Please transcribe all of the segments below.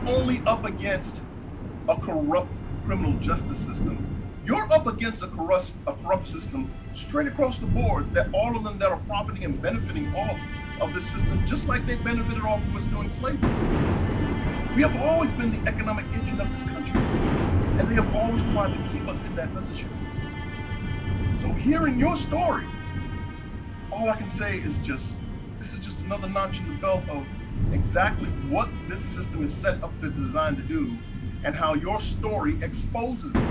only up against a corrupt criminal justice system, you're up against a corrupt system straight across the board, that all of them that are profiting and benefiting off of this system, just like they benefited off of us during slavery. We have always been the economic engine of this country, and they have always tried to keep us in that position. So hearing your story, all I can say is this is just another notch in the belt of exactly what this system is set up to design to do, and how your story exposes it.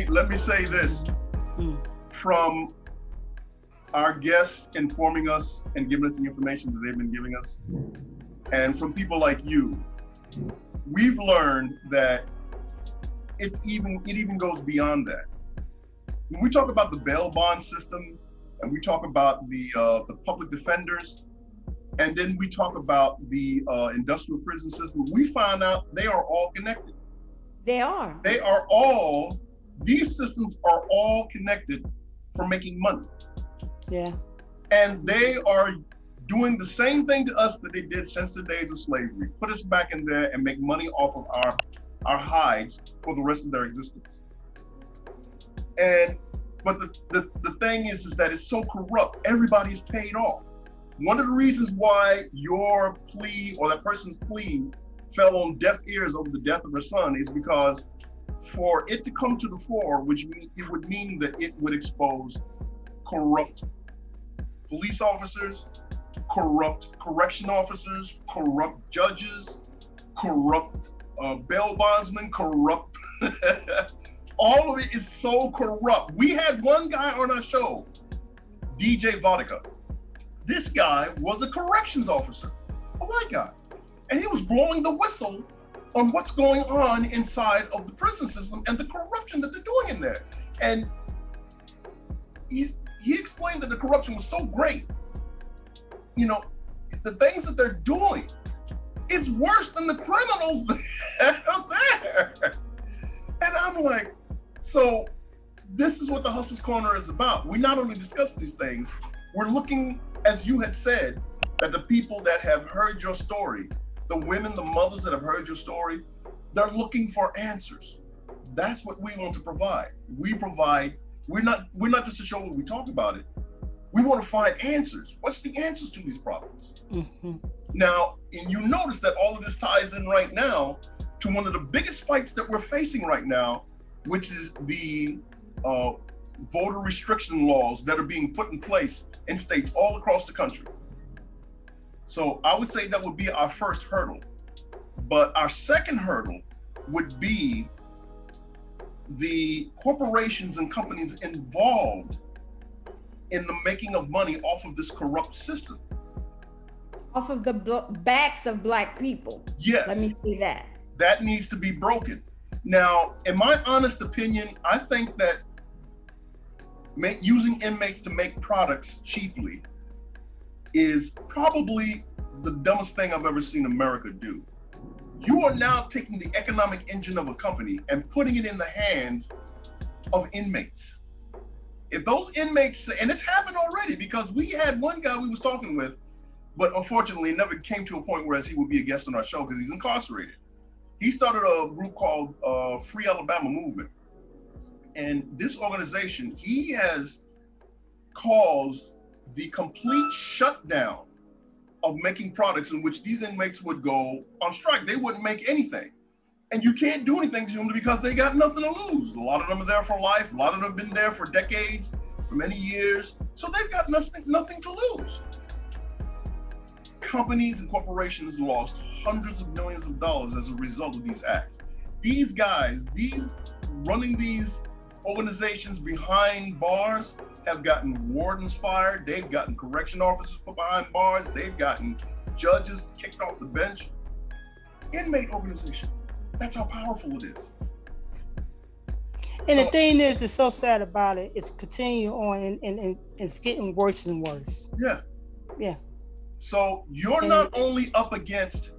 Let me say this, from our guests informing us and giving us the information that they've been giving us, and from people like you, we've learned that it even goes beyond that. When we talk about the bail bond system, and we talk about the public defenders, and then we talk about the industrial prison system, we find out they are all connected. They are. These systems are all connected for making money. Yeah. And they are doing the same thing to us that they did since the days of slavery. Put us back in there and make money off of our hides for the rest of their existence. But the thing is that it's so corrupt, everybody's paid off. One of the reasons why your plea or that person's plea fell on deaf ears over the death of her son is because for it to come to the fore, it would mean that it would expose corrupt police officers, corrupt correction officers, corrupt judges, corrupt bail bondsmen, corrupt. All of it is so corrupt. We had one guy on our show, DJ Vodka. This guy was a corrections officer, a white guy, and he was blowing the whistle on what's going on inside of the prison system and the corruption that they're doing in there. And he explained that the corruption was so great. You know, the things that they're doing is worse than the criminals that are there. And I'm like, so this is what the Hustlers Corner is about. We not only discuss these things, we're looking, as you had said, that the people that have heard your story, the women, the mothers that have heard your story, they're looking for answers. That's what we want to provide. We're not just a show where we talk about it. We want to find answers. What's the answers to these problems? Mm-hmm. Now, and you notice that all of this ties in right now to one of the biggest fights that we're facing right now, which is the voter restriction laws that are being put in place in states all across the country. So I would say that would be our first hurdle. But our second hurdle would be the corporations and companies involved in the making of money off of this corrupt system. Off of the backs of Black people. Yes. Let me see that. That needs to be broken. Now, in my honest opinion, I think that using inmates to make products cheaply is probably the dumbest thing I've ever seen America do. You are now taking the economic engine of a company and putting it in the hands of inmates. If those inmates, and it's happened already, because we had one guy we was talking with, but unfortunately it never came to a point where he would be a guest on our show because he's incarcerated. He started a group called Free Alabama Movement. And this organization, he has caused the complete shutdown of making products in which these inmates would go on strike. They wouldn't make anything. And you can't do anything to them because they got nothing to lose. A lot of them are there for life. A lot of them have been there for decades, for many years. So they've got nothing to lose. Companies and corporations lost hundreds of millions of dollars as a result of these acts. These guys, running these organizations behind bars, have gotten wardens fired. They've gotten correction officers put behind bars. They've gotten judges kicked off the bench. inmate organization. That's how powerful it is. And the thing is, it's so sad about it. It's continuing on and it's getting worse and worse. Yeah. Yeah. So you're not only up against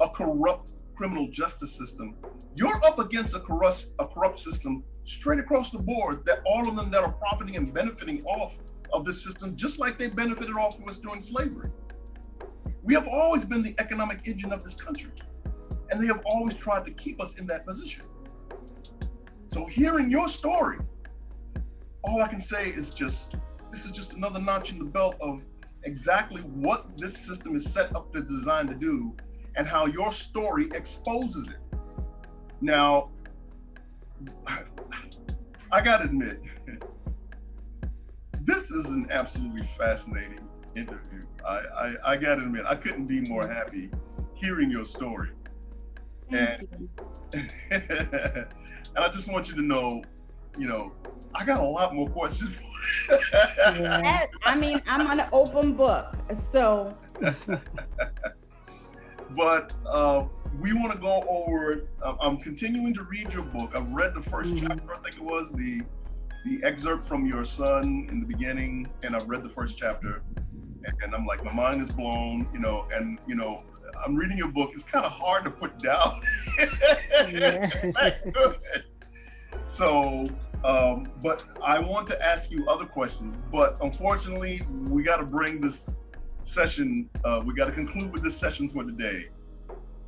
a corrupt criminal justice system, you're up against a corrupt system straight across the board, that all of them that are profiting and benefiting off of this system, just like they benefited off of us during slavery. We have always been the economic engine of this country, and they have always tried to keep us in that position. So hearing your story, all I can say is this is just another notch in the belt of exactly what this system is set up to design to do, and how your story exposes it. Now, I gotta admit, this is an absolutely fascinating interview. I gotta admit, I couldn't be more happy hearing your story. And and I just want you to know, I got a lot more questions for you. I mean, I'm an open book, so. But we want to go over, I'm continuing to read your book. I've read the first chapter, I think it was, the excerpt from your son in the beginning, and I've read the first chapter, and I'm like, my mind is blown, and I'm reading your book. It's kind of hard to put down. So, but I want to ask you other questions, but unfortunately, we got to bring this session, we got to conclude with this session for the day.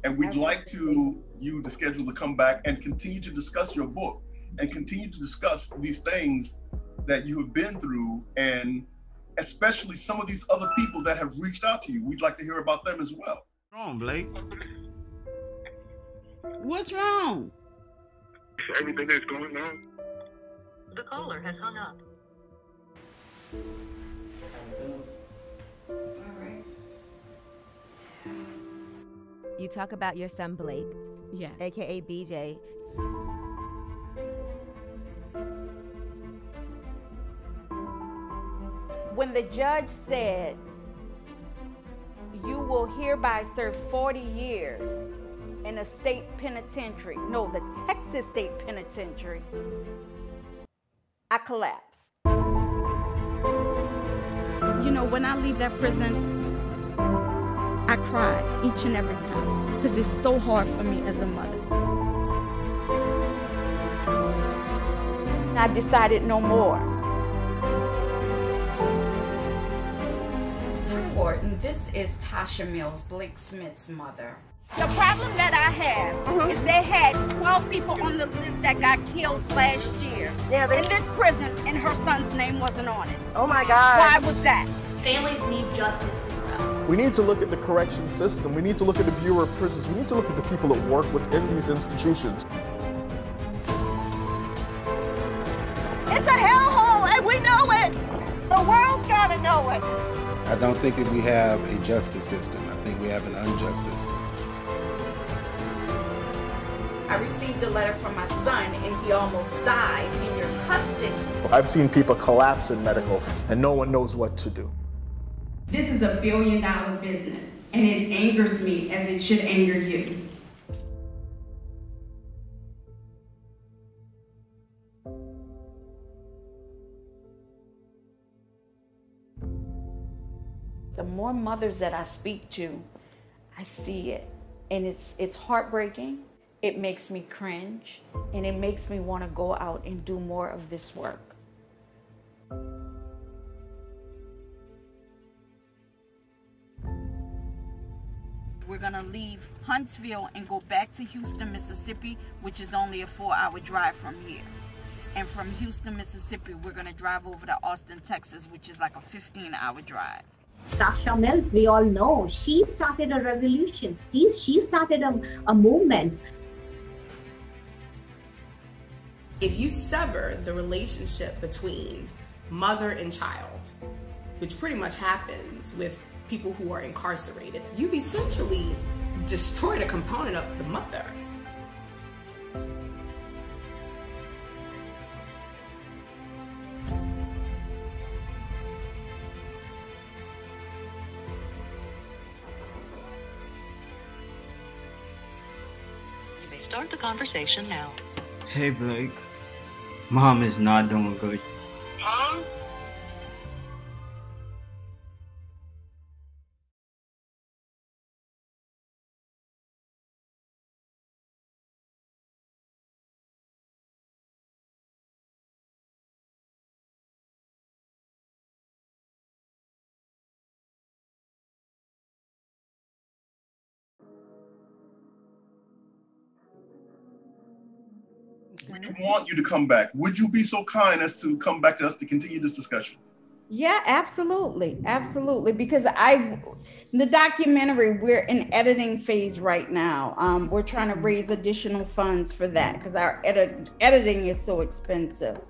And we'd like you to schedule to come back and continue to discuss your book and continue to discuss these things that you have been through, and especially some of these other people that have reached out to you. We'd like to hear about them as well. What's wrong, Blake? What's wrong? Everything that's going on. The caller has hung up. You talk about your son Blake, Yes. aka BJ. When the judge said, you will hereby serve 40 years in a state penitentiary, no, the Texas State Penitentiary, I collapsed. When I leave that prison, I cry each and every time because it's so hard for me as a mother. I decided no more. And this is Tosha Mills, Blake Smith's mother. The problem that I have is they had 12 people on the list that got killed last year in this prison, and her son's name wasn't on it. Oh my God. Why was that? Families need justice as well. We need to look at the correction system. We need to look at the Bureau of Prisons. We need to look at the people that work within these institutions. It's a hellhole, and we know it. The world's gotta know it. I don't think that we have a justice system. I think we have an unjust system. I received a letter from my son, and he almost died in your custody. I've seen people collapse in medical, and no one knows what to do. This is a billion-dollar business, and it angers me as it should anger you. The more mothers that I speak to, I see it, and it's heartbreaking. It makes me cringe, and it makes me want to go out and do more of this work. We're gonna leave Huntsville and go back to Houston, Mississippi, which is only a 4-hour drive from here. And from Houston, Mississippi, we're gonna drive over to Austin, Texas, which is like a 15-hour drive. Tosha Mills, we all know, she started a revolution. She started a movement. If you sever the relationship between mother and child, which pretty much happens with people who are incarcerated, you've essentially destroyed a component of the mother. Start the conversation now. Hey, Blake. Mom is not doing good. Huh? We want you to come back. Would you be so kind as to come back to us to continue this discussion? Yeah, absolutely. Absolutely. Because the documentary, we're in editing phase right now. We're trying to raise additional funds for that because our editing is so expensive.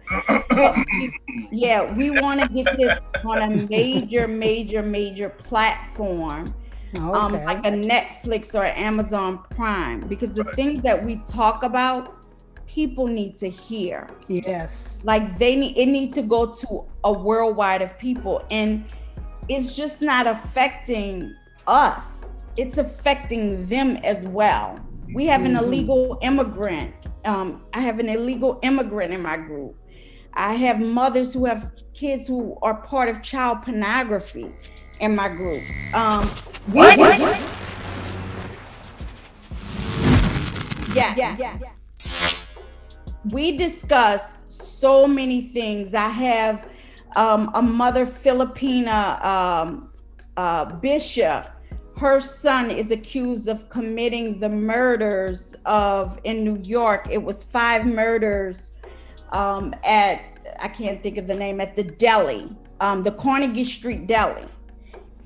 Yeah, we want to get this on a major platform. Okay. Like a Netflix or Amazon Prime, because the things that we talk about, people need to hear. Yes. Like it needs to go to a worldwide of people, and it's just not affecting us. It's affecting them as well. We have an illegal immigrant. I have an illegal immigrant in my group. I have mothers who have kids who are part of child pornography in my group. What? Yeah. We discuss so many things. I have a mother, Filipina Bishop. Her son is accused of committing the murders in New York. It was 5 murders at, I can't think of the name, at the deli, the Carnegie Street Deli.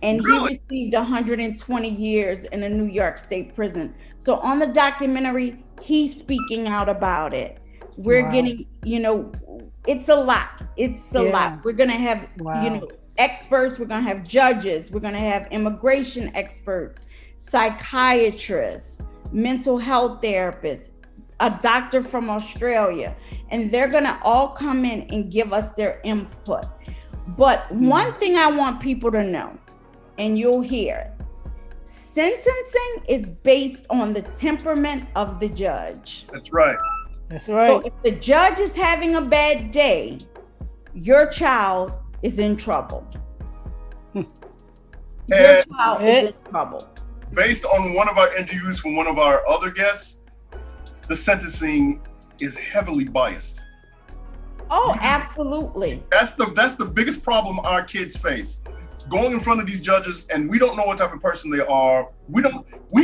And he received 120 years in a New York State prison. So on the documentary, he's speaking out about it. We're getting, it's a lot. It's a lot. We're going to have, experts. We're going to have judges. We're going to have immigration experts, psychiatrists, mental health therapists, a doctor from Australia. And they're going to all come in and give us their input. But one thing I want people to know, and you'll hear it, sentencing is based on the temperament of the judge. That's right. That's right. So if the judge is having a bad day, your child is in trouble. Your child is in trouble. Based on one of our interviews from one of our other guests, the sentencing is heavily biased. Oh, absolutely. That's the biggest problem our kids face. Going in front of these judges, and we don't know what type of person they are. We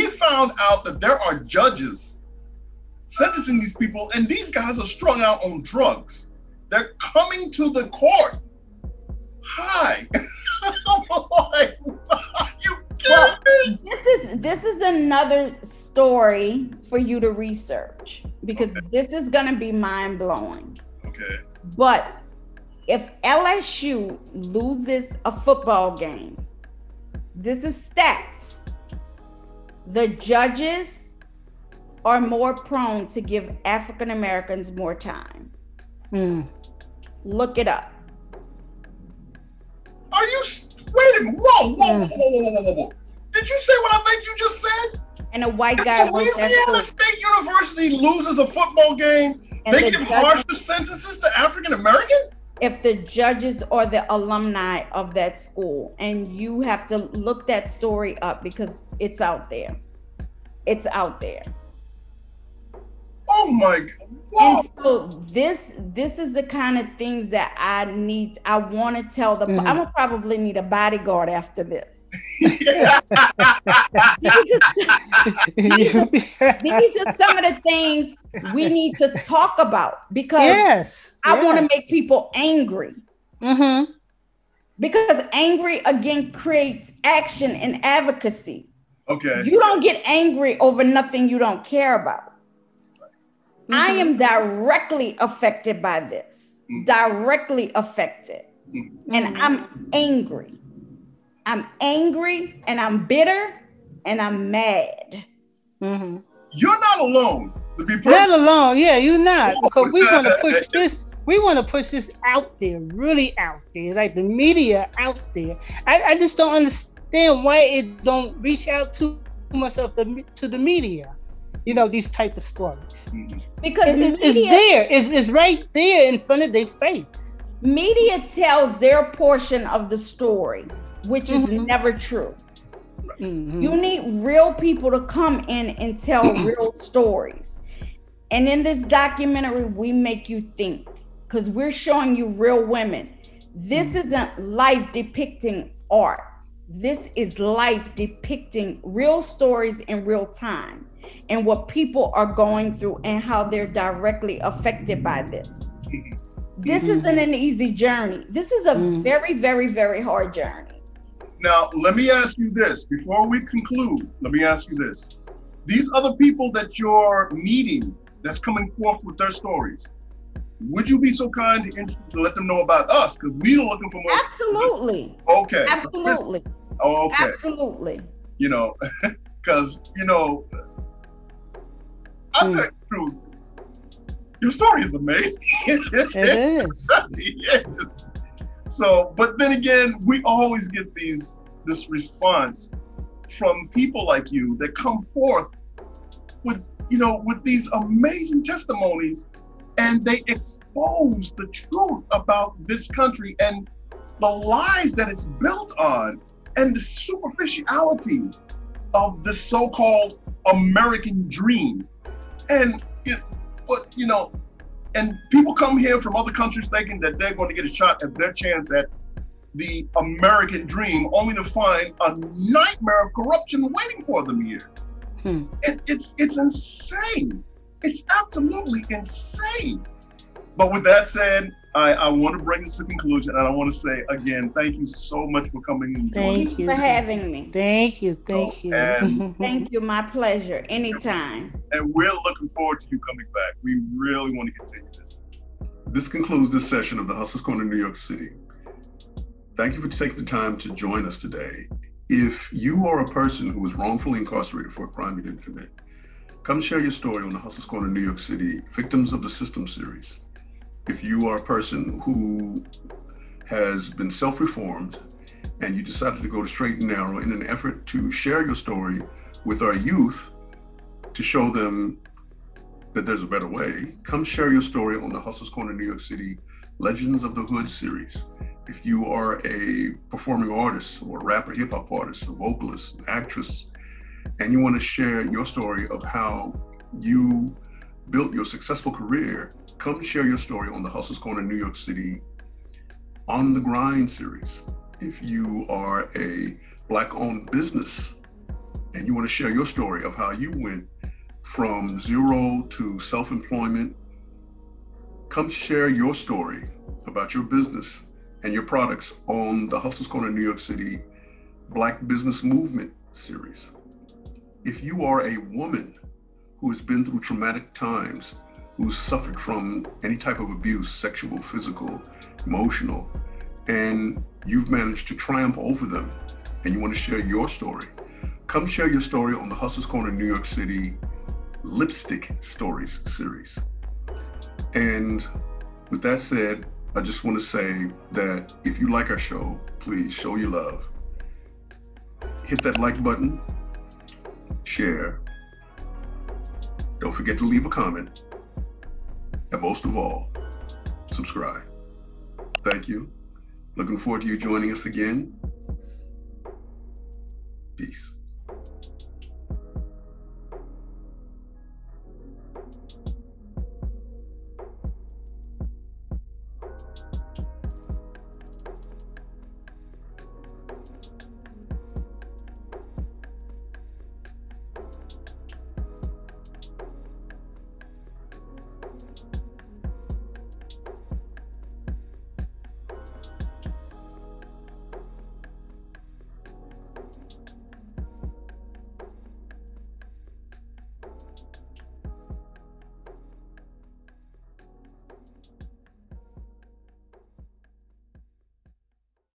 found out that there are judges sentencing these people, and these guys are strung out on drugs. They're coming to the court. Hi. I'm like, are you kidding me? This is another story for you to research, because this is gonna be mind-blowing. Okay. But if LSU loses a football game, this is stats, the judges are more prone to give African Americans more time. Look it up. Are you, wait a minute, whoa. Did you say what I think you just said? And a white guy if Louisiana State University loses a football game, they give harsher sentences to African Americans? If the judges are the alumni of that school, and you have to look that story up because it's out there. It's out there. Oh my God. Whoa. And so this is the kind of things that I want to tell them. I'm gonna probably need a bodyguard after this. These are some of the things we need to talk about, because I want to make people angry. Because angry again creates action and advocacy. Okay. You don't get angry over nothing you don't care about. I am directly affected by this. Directly affected. And I'm angry. I'm angry and I'm bitter and I'm mad. You're not alone. To be not alone. Yeah, you're not. Because we want to push this. We want to push this out there, really out there, like the media out there. I just don't understand why it don't reach out too much to the media. these type of stories. Because it's there. It's right there in front of their face. Media tells their portion of the story, which is never true. You need real people to come in and tell real stories. And in this documentary, we make you think, because we're showing you real women. This isn't life depicting art. This is life depicting real stories in real time and what people are going through and how they're directly affected by this. This isn't an easy journey. This is a very, very, very hard journey. Now, let me ask you this. Before we conclude, let me ask you this. These other people that you're meeting that's coming forth with their stories, would you be so kind to let them know about us? Because we're looking for more. Absolutely. Okay. Absolutely. Okay. Absolutely. Because, I'll tell you the truth. Your story is amazing. It is. Yes. So, but then again, we always get this response from people like you that come forth with these amazing testimonies, and they expose the truth about this country and the lies that it's built on and the superficiality of the so-called American dream. And and people come here from other countries thinking that they're going to get a shot at their chance at the American dream, only to find a nightmare of corruption waiting for them here. It's insane. It's absolutely insane. But with that said, I want to bring this to conclusion, and I want to say again, thank you so much for coming and joining. Thank you for having me. Thank you. And thank you. My pleasure. Anytime. And we're looking forward to you coming back. We really want to continue this. This concludes this session of the Hustlers Corner New York City. Thank you for taking the time to join us today. If you are a person who was wrongfully incarcerated for a crime you didn't commit, come share your story on the Hustlers Corner New York City Victims of the System series. If you are a person who has been self-reformed and you decided to go to straight and narrow in an effort to share your story with our youth to show them that there's a better way, come share your story on the Hustlers Corner New York City Legends of the Hood series. If you are a performing artist or a rapper, hip hop artist, a vocalist, an actress, and you want to share your story of how you built your successful career, come share your story on the Hustlers Corner New York City On the Grind series. If you are a Black-owned business and you want to share your story of how you went from zero to self-employment, come share your story about your business and your products on the Hustlers Corner New York City Black Business Movement series. If you are a woman who has been through traumatic times, who's suffered from any type of abuse, sexual, physical, emotional, and you've managed to triumph over them and you want to share your story, come share your story on the Hustlers Corner New York City Lipstick Stories series. And with that said, I just want to say that if you like our show, please show your love. Hit that like button, share. Don't forget to leave a comment. And most of all, subscribe. Thank you. Looking forward to you joining us again. Peace.